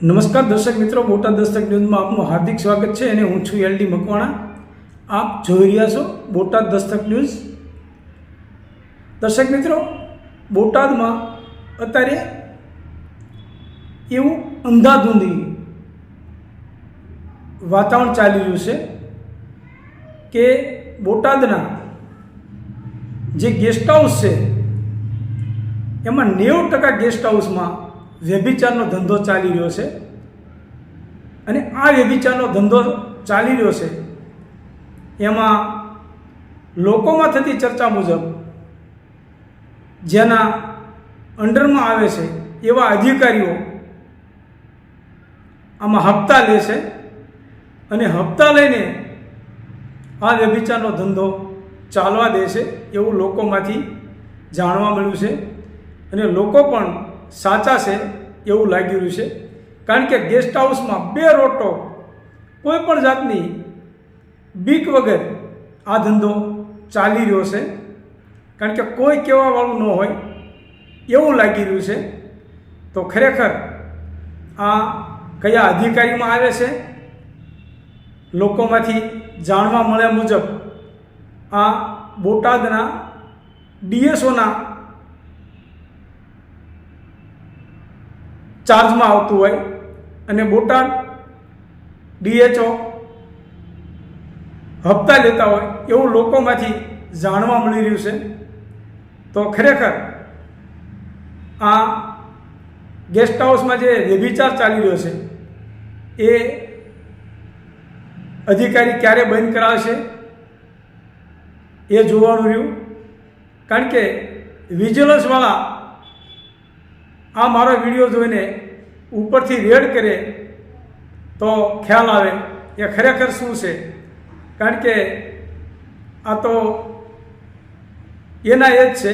નમસ્કાર દર્શક મિત્રો, બોટાદ દસ્તક ન્યૂઝમાં આપનું હાર્દિક સ્વાગત છે અને હું છું એલડી મકવાણા. આપ જોઈ રહ્યા છો બોટાદ દસ્તક ન્યૂઝ. દર્શક મિત્રો, બોટાદમાં અત્યારે એવું અંધાધૂંધી વાતાવરણ ચાલી રહ્યું છે કે બોટાદના જે ગેસ્ટ હાઉસ છે એમાં 90% ગેસ્ટ હાઉસમાં વ્યભિચારનો ધંધો ચાલી રહ્યો છે. અને આ વ્યભિચારનો ધંધો ચાલી રહ્યો છે એમાં લોકોમાં થતી ચર્ચા મુજબ જેના અંડરમાં આવે છે એવા અધિકારીઓ આમાં હપ્તા લે છે અને હપ્તા લઈને આ વ્યભિચારનો ધંધો ચાલવા દે છે એવું લોકોમાંથી જાણવા મળ્યું છે. અને લોકો પણ સાચા છે એવું લાગી રહ્યું છે, કારણ કે ગેસ્ટ હાઉસમાં બે રોટો કોઈ પણ જાતની બીક વગર આ ધંધો ચાલી રહ્યો છે, કારણ કે કોઈ કહેવાવાળું ન હોય એવું લાગી રહ્યું છે. તો ખરેખર આ કયા અધિકારીમાં આવે છે? લોકોમાંથી જાણવા મળ્યા મુજબ આ બોટાદના ડીએસઓના ચાર્જમાં આવતું હોય અને બોટાદ ડીએચઓ હપ્તા લેતા હોય એવું લોકોમાંથી જાણવા મળી રહ્યું છે. તો ખરેખર આ ગેસ્ટ હાઉસમાં જે વ્યભિચાર ચાલી રહ્યો છે એ અધિકારી ક્યારે બંધ કરાવશે એ જોવાનું રહ્યું, કારણ કે વિજિલન્સવાળા આ મારો વિડીયો જોઈને ઉપરથી રેડ કરે તો ખ્યાલ આવે એ ખરેખર શું છે. કારણ કે આ તો એના એ જ છે,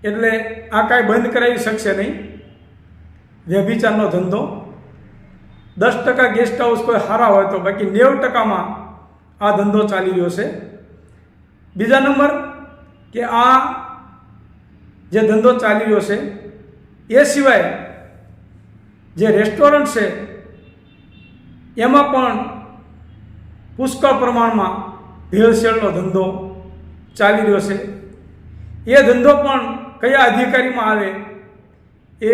એટલે આ કાંઈ બંધ કરાવી શકશે નહીં વ્યભિચારનો ધંધો. 10% ગેસ્ટ હાઉસ કોઈ સારા હોય તો, બાકી 90%માં આ ધંધો ચાલી રહ્યો છે. બીજા નંબર કે આ જે ધંધો ચાલી રહ્યો છે એ સિવાય જે રેસ્ટોરન્ટ છે એમાં પણ પુષ્કળ પ્રમાણમાં ભેળસેળનો ધંધો ચાલી રહ્યો છે. એ ધંધો પણ કયા અધિકારીમાં આવે એ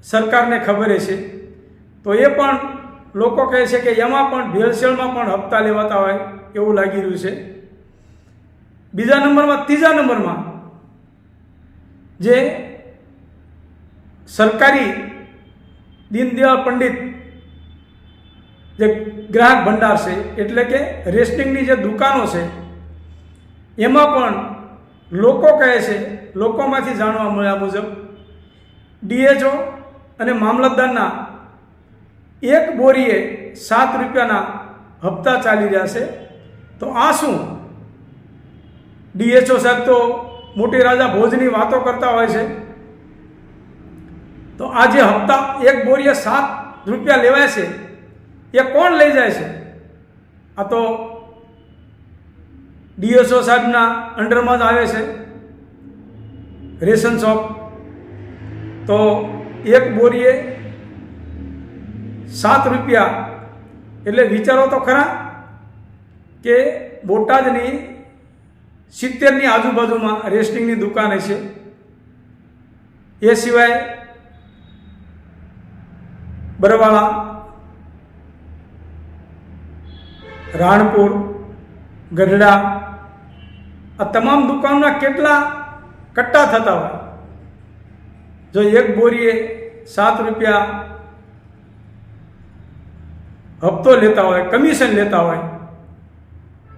સરકારને ખબર છે. તો એ પણ લોકો કહે છે કે એમાં પણ ભેળસેળમાં પણ હપ્તા લેવાતા હોય એવું લાગી રહ્યું છે. બીજા નંબરમાં, ત્રીજા નંબરમાં જે સરકારી દીનદયાળ પંડિત જે ગ્રાહક ભંડાર છે, એટલે કે રેશનિંગની જે દુકાનો છે એમાં પણ લોકો કહે છે, લોકોમાંથી જાણવા મળ્યા મુજબ ડીએચઓ અને મામલતદારના એક બોરીએ 7 રૂપિયાના હપ્તા ચાલી રહ્યા છે. તો આ શું? ડીએચઓ સાહેબ તો મોટી રાજા ભોજની વાતો કરતા હોય છે, તો આ જે હપ્તા એક બોરીએ 7 રૂપિયા લેવાય છે એ કોણ લઈ જાય છે? આ તો ડીએસઓ સાહેબના અંડરમાં જ આવે છે રેશન શોપ. તો એક બોરીએ 7 રૂપિયા એટલે વિચારો તો ખરા કે બોટાદની 70ની આજુબાજુમાં રેશનિંગની દુકાને છે. એ સિવાય બરવાળા, રાણપુર, ગઢડા, આ તમામ દુકાનના કેટલા કટ્ટા થતા હોય. જો એક બોરીએ 7 રૂપિયા હપ્તો લેતા હોય, કમિશન લેતા હોય,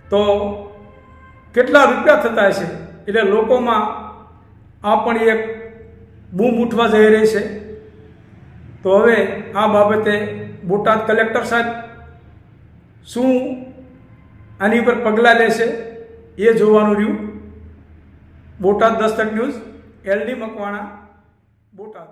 તો કેટલા રૂપિયા થતા હશે? એટલે લોકોમાં આ પણ એક બૂમ ઉઠવા જઈ રહી છે. તો હવે આ બાબતે બોટાદ કલેક્ટર સાહેબ શું આની પર પગલાં લેશે એ જોવાનું રહ્યું. Botad Dastak news, LD Makwana, Botad.